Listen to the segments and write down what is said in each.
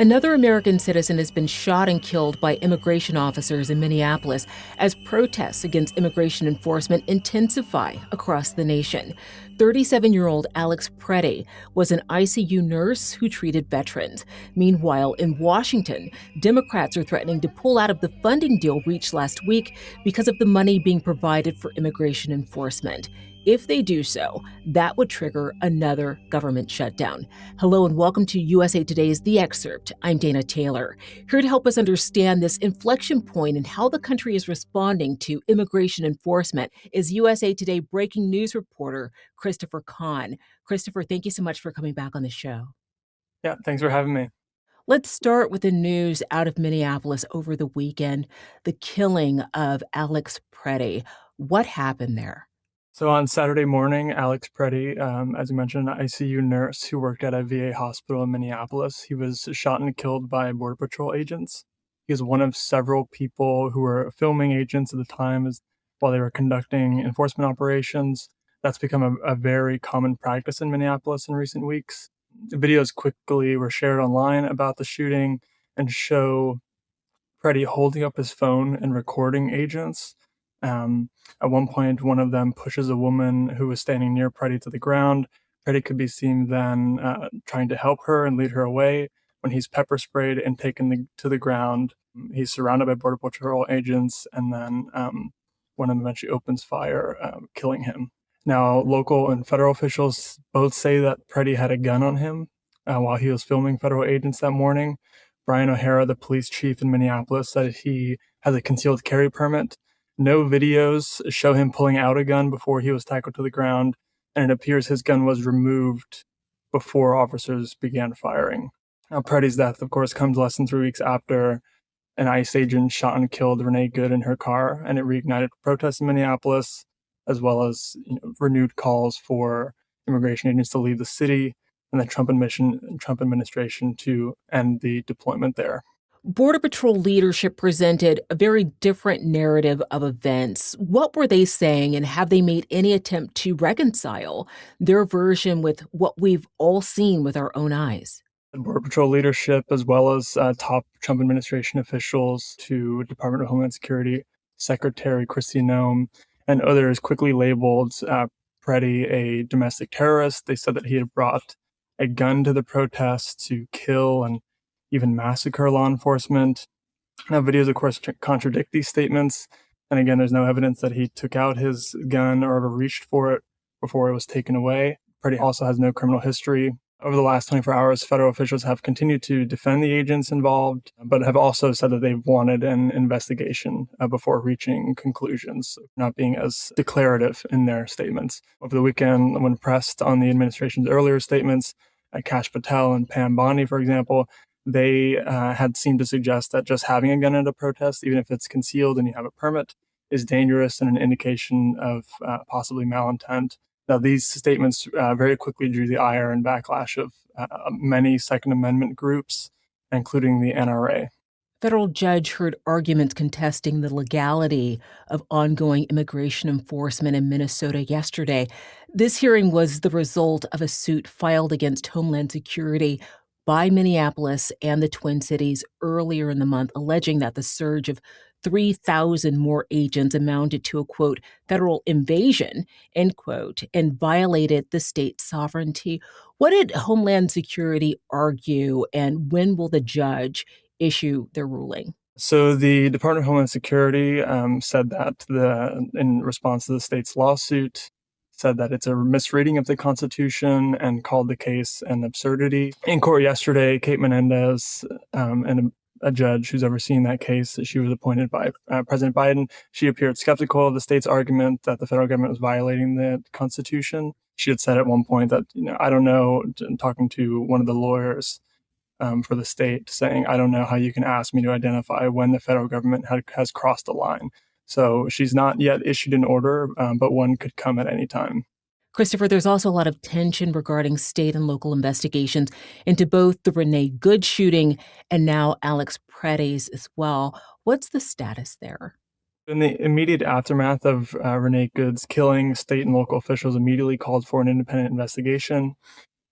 Another American citizen has been shot and killed by immigration officers in Minneapolis as protests against immigration enforcement intensify across the nation. 37-year-old Alex Pretti was an ICU nurse who treated veterans. Meanwhile, in Washington, Democrats are threatening to pull out of the funding deal reached last week because of the money being provided for immigration enforcement. If they do so, that would trigger another government shutdown. Hello and welcome to USA Today's The Excerpt. I'm Dana Taylor. Here to help us understand this inflection point and how the country is responding to immigration enforcement is USA Today breaking news reporter Christopher Kahn. Christopher, thank you so much for coming back on the show. Yeah, thanks for having me. Let's start with the news out of Minneapolis over the weekend, the killing of Alex Pretti. What happened there? So on Saturday morning, Alex Pretti, as you mentioned, an ICU nurse who worked at a VA hospital in Minneapolis, he was shot and killed by Border Patrol agents. He was one of several people who were filming agents at the time while they were conducting enforcement operations. That's become a very common practice in Minneapolis in recent weeks. The videos quickly were shared online about the shooting and show Pretti holding up his phone and recording agents. At one point, one of them pushes a woman who was standing near Pretti to the ground. Pretti could be seen then trying to help her and lead her away. When he's pepper sprayed and taken to the ground, he's surrounded by Border Patrol agents, and then one of them eventually opens fire, killing him. Now, local and federal officials both say that Pretti had a gun on him while he was filming federal agents that morning. Brian O'Hara, the police chief in Minneapolis, said he has a concealed carry permit. No videos show him pulling out a gun before he was tackled to the ground, and it appears his gun was removed before officers began firing. Now, Pretty's death, of course, comes less than 3 weeks after an ICE agent shot and killed Renee Good in her car, and it reignited protests in Minneapolis, as well as renewed calls for immigration agents to leave the city and the Trump administration to end the deployment there. Border Patrol leadership presented a very different narrative of events. What were they saying, and have they made any attempt to reconcile their version with what we've all seen with our own eyes? Border Patrol leadership, as well as top Trump administration officials, to Department of Homeland Security Secretary Kristi Noem and others, quickly labeled Pretti a domestic terrorist. They said that he had brought a gun to the protests to kill and even massacre law enforcement. Now, videos, of course, contradict these statements. And again, there's no evidence that he took out his gun or ever reached for it before it was taken away. Pretti also has no criminal history. Over the last 24 hours, federal officials have continued to defend the agents involved, but have also said that they've wanted an investigation before reaching conclusions, not being as declarative in their statements. Over the weekend, when pressed on the administration's earlier statements, Kash Patel and Pam Bondi, for example, they had seemed to suggest that just having a gun at a protest, even if it's concealed and you have a permit, is dangerous and an indication of possibly malintent. Now, these statements very quickly drew the ire and backlash of many Second Amendment groups, including the NRA. Federal judge heard arguments contesting the legality of ongoing immigration enforcement in Minnesota yesterday. This hearing was the result of a suit filed against Homeland Security by Minneapolis and the Twin Cities earlier in the month, alleging that the surge of 3,000 more agents amounted to a, quote, federal invasion, end quote, and violated the state's sovereignty. What did Homeland Security argue, and when will the judge issue their ruling? So the Department of Homeland Security said that in response to the state's lawsuit, said that it's a misreading of the Constitution and called the case an absurdity. In court yesterday, Kate Menendez, and a judge who's overseeing that case, she was appointed by President Biden. She appeared skeptical of the state's argument that the federal government was violating the Constitution. She had said at one point that, I don't know, talking to one of the lawyers for the state, saying, I don't know how you can ask me to identify when the federal government has crossed the line. So she's not yet issued an order, but one could come at any time. Christopher, there's also a lot of tension regarding state and local investigations into both the Renee Good shooting and now Alex Pretty's as well. What's the status there? In the immediate aftermath of Renee Good's killing, state and local officials immediately called for an independent investigation.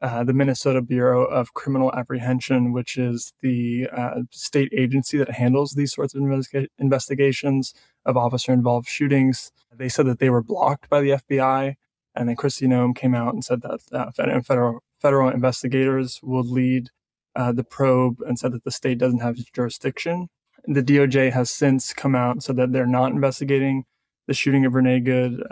the Minnesota Bureau of Criminal Apprehension, which is the state agency that handles these sorts of investigations of officer-involved shootings. They said that they were blocked by the FBI, and then Kristi Noem came out and said that federal investigators will lead the probe, and said that the state doesn't have jurisdiction. The DOJ has since come out and said that they're not investigating the shooting of Renee Good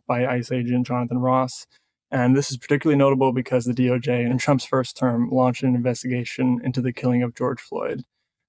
by ICE agent Jonathan Ross. And this is particularly notable because the DOJ, in Trump's first term, launched an investigation into the killing of George Floyd,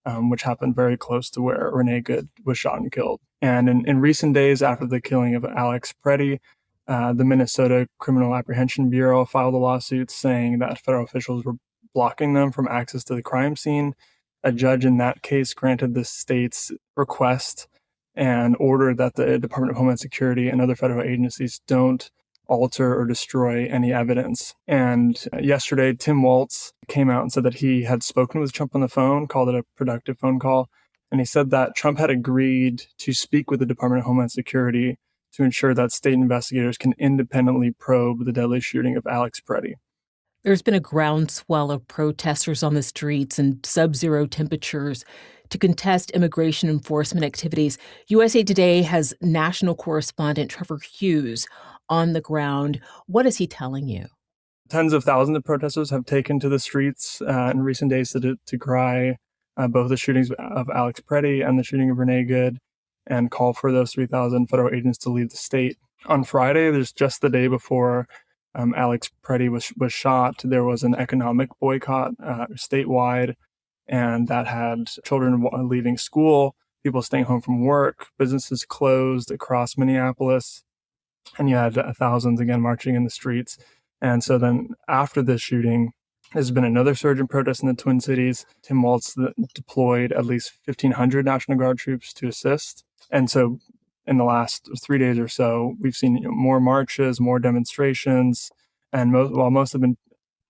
which happened very close to where Renee Good was shot and killed. And in recent days, after the killing of Alex Pretti, the Minnesota Criminal Apprehension Bureau filed a lawsuit saying that federal officials were blocking them from access to the crime scene. A judge in that case granted the state's request and ordered that the Department of Homeland Security and other federal agencies don't alter or destroy any evidence. And yesterday, Tim Walz came out and said that he had spoken with Trump on the phone, called it a productive phone call. And he said that Trump had agreed to speak with the Department of Homeland Security to ensure that state investigators can independently probe the deadly shooting of Alex Pretti. There's been a groundswell of protesters on the streets and sub-zero temperatures to contest immigration enforcement activities. USA Today has national correspondent Trevor Hughes on the ground. What is he telling you? Tens of thousands of protesters have taken to the streets in recent days to cry both the shootings of Alex Pretti and the shooting of Renee Good, and call for those 3,000 federal agents to leave the state. On Friday, there's just the day before Alex Pretti was shot, there was an economic boycott statewide, and that had children leaving school, people staying home from work, businesses closed across Minneapolis, and you had thousands again marching in the streets. And so then after this shooting, there's been another surge in protests in the Twin Cities. Tim Walz deployed at least 1,500 National Guard troops to assist. And so in the last 3 days or so, we've seen more marches, more demonstrations, and while most have been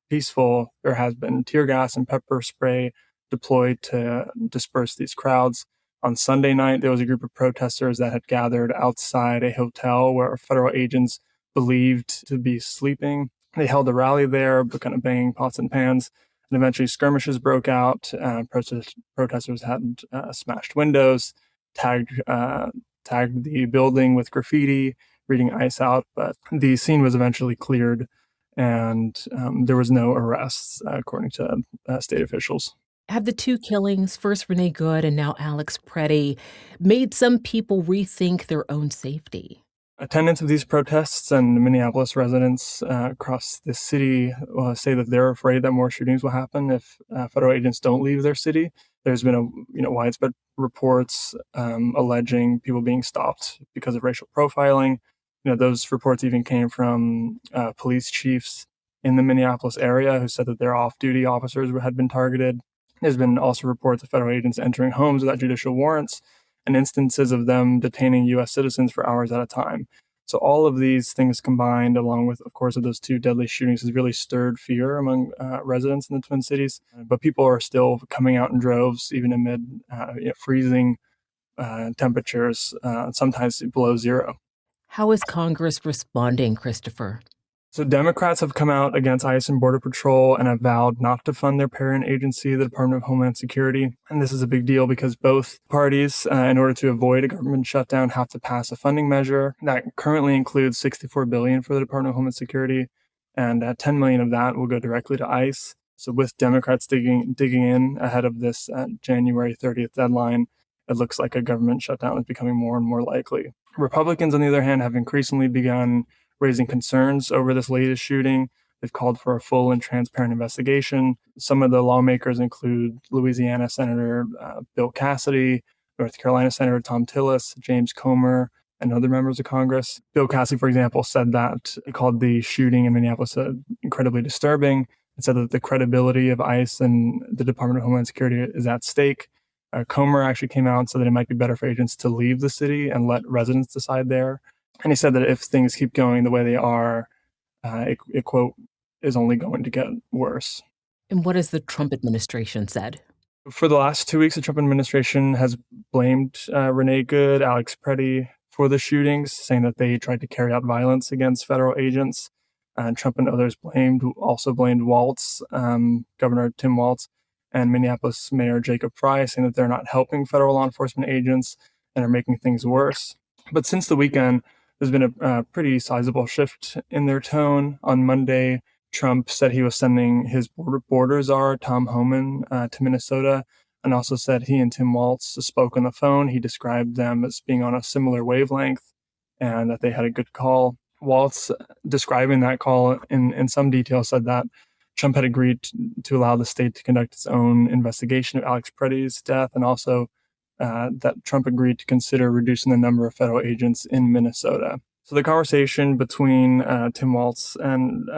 peaceful, there has been tear gas and pepper spray deployed to disperse these crowds. On Sunday night, there was a group of protesters that had gathered outside a hotel where federal agents believed to be sleeping. They held a rally there, but kind of banging pots and pans, and eventually skirmishes broke out. Protesters had smashed windows, tagged the building with graffiti, reading ICE out, but the scene was eventually cleared, and there was no arrests, according to state officials. Have the two killings, first Renee Good and now Alex Pretti, made some people rethink their own safety? Attendants of these protests and Minneapolis residents across the city say that they're afraid that more shootings will happen if federal agents don't leave their city. There's been widespread reports alleging people being stopped because of racial profiling. Those reports even came from police chiefs in the Minneapolis area who said that their off-duty officers had been targeted. There's been also reports of federal agents entering homes without judicial warrants, and instances of them detaining U.S. citizens for hours at a time. So all of these things combined, along with, of course, of those two deadly shootings, has really stirred fear among residents in the Twin Cities. But people are still coming out in droves, even amid freezing temperatures, sometimes below zero. How is Congress responding, Christopher? So Democrats have come out against ICE and Border Patrol and have vowed not to fund their parent agency, the Department of Homeland Security. And this is a big deal because both parties, in order to avoid a government shutdown, have to pass a funding measure that currently includes $64 billion for the Department of Homeland Security, and $10 million of that will go directly to ICE. So with Democrats digging in ahead of this January 30th deadline, it looks like a government shutdown is becoming more and more likely. Republicans, on the other hand, have increasingly begun raising concerns over this latest shooting. They've called for a full and transparent investigation. Some of the lawmakers include Louisiana Senator Bill Cassidy, North Carolina Senator Tom Tillis, James Comer, and other members of Congress. Bill Cassidy, for example, said that he called the shooting in Minneapolis incredibly disturbing, and said that the credibility of ICE and the Department of Homeland Security is at stake. Comer actually came out and said that it might be better for agents to leave the city and let residents decide there. And he said that if things keep going the way they are, it quote, is only going to get worse. And what has the Trump administration said? For the last 2 weeks, the Trump administration has blamed Renee Good, Alex Pretti for the shootings, saying that they tried to carry out violence against federal agents. Trump and others also blamed Walz, Governor Tim Walz, and Minneapolis Mayor Jacob Frey, saying that they're not helping federal law enforcement agents and are making things worse. But since the weekend, there's been a pretty sizable shift in their tone. On Monday, Trump said he was sending his border czar, Tom Homan, to Minnesota, and also said he and Tim Walz spoke on the phone. He described them as being on a similar wavelength and that they had a good call. Walz, describing that call in some detail, said that Trump had agreed to allow the state to conduct its own investigation of Alex Pretti's death, and also that Trump agreed to consider reducing the number of federal agents in Minnesota. So the conversation between Tim Walz and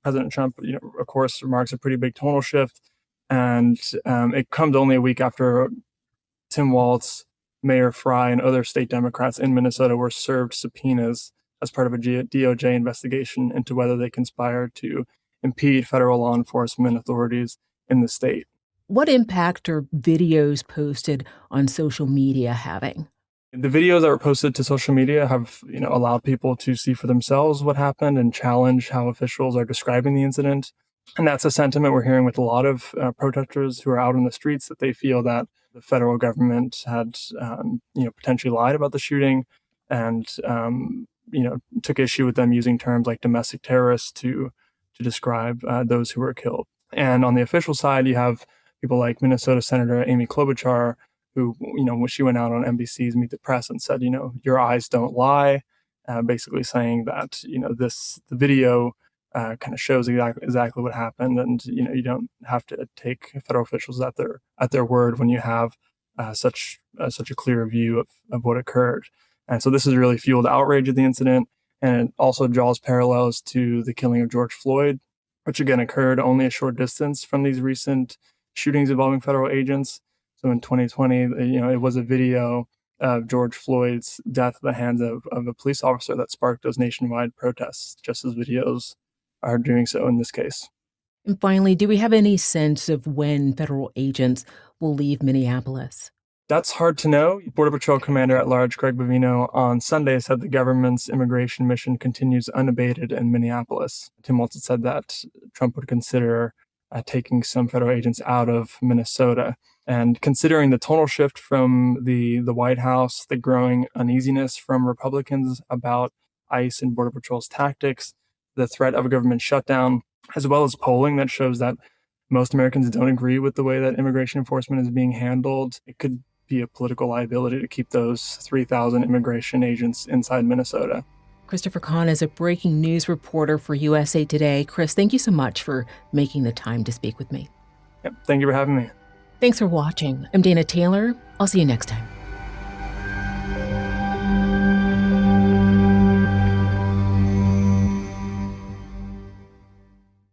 President Trump, of course, marks a pretty big tonal shift, and it comes only a week after Tim Walz, Mayor Frey, and other state Democrats in Minnesota were served subpoenas as part of a DOJ investigation into whether they conspired to impede federal law enforcement authorities in the state. What impact are videos posted on social media having? The videos that were posted to social media have, allowed people to see for themselves what happened and challenge how officials are describing the incident. And that's a sentiment we're hearing with a lot of protesters who are out in the streets, that they feel that the federal government had, potentially lied about the shooting and, took issue with them using terms like domestic terrorists to describe those who were killed. And on the official side, you have people like Minnesota Senator Amy Klobuchar, who, when she went out on NBC's Meet the Press and said, your eyes don't lie, basically saying that, the video kind of shows exactly what happened, and you don't have to take federal officials at their word when you have such a clear view of what occurred. And so this has really fueled outrage at the incident, and it also draws parallels to the killing of George Floyd, which again occurred only a short distance from these recent shootings involving federal agents. So in 2020, it was a video of George Floyd's death at the hands of a police officer that sparked those nationwide protests, just as videos are doing so in this case. And finally, do we have any sense of when federal agents will leave Minneapolis? That's hard to know. Border Patrol Commander-at-Large Greg Bovino on Sunday said the government's immigration mission continues unabated in Minneapolis. Tim Walz said that Trump would consider taking some federal agents out of Minnesota. And considering the tonal shift from the White House, the growing uneasiness from Republicans about ICE and Border Patrol's tactics, the threat of a government shutdown, as well as polling that shows that most Americans don't agree with the way that immigration enforcement is being handled, it could be a political liability to keep those 3,000 immigration agents inside Minnesota. Christopher Kahn is a breaking news reporter for USA Today. Chris, thank you so much for making the time to speak with me. Yep, thank you for having me. Thanks for watching. I'm Dana Taylor. I'll see you next time.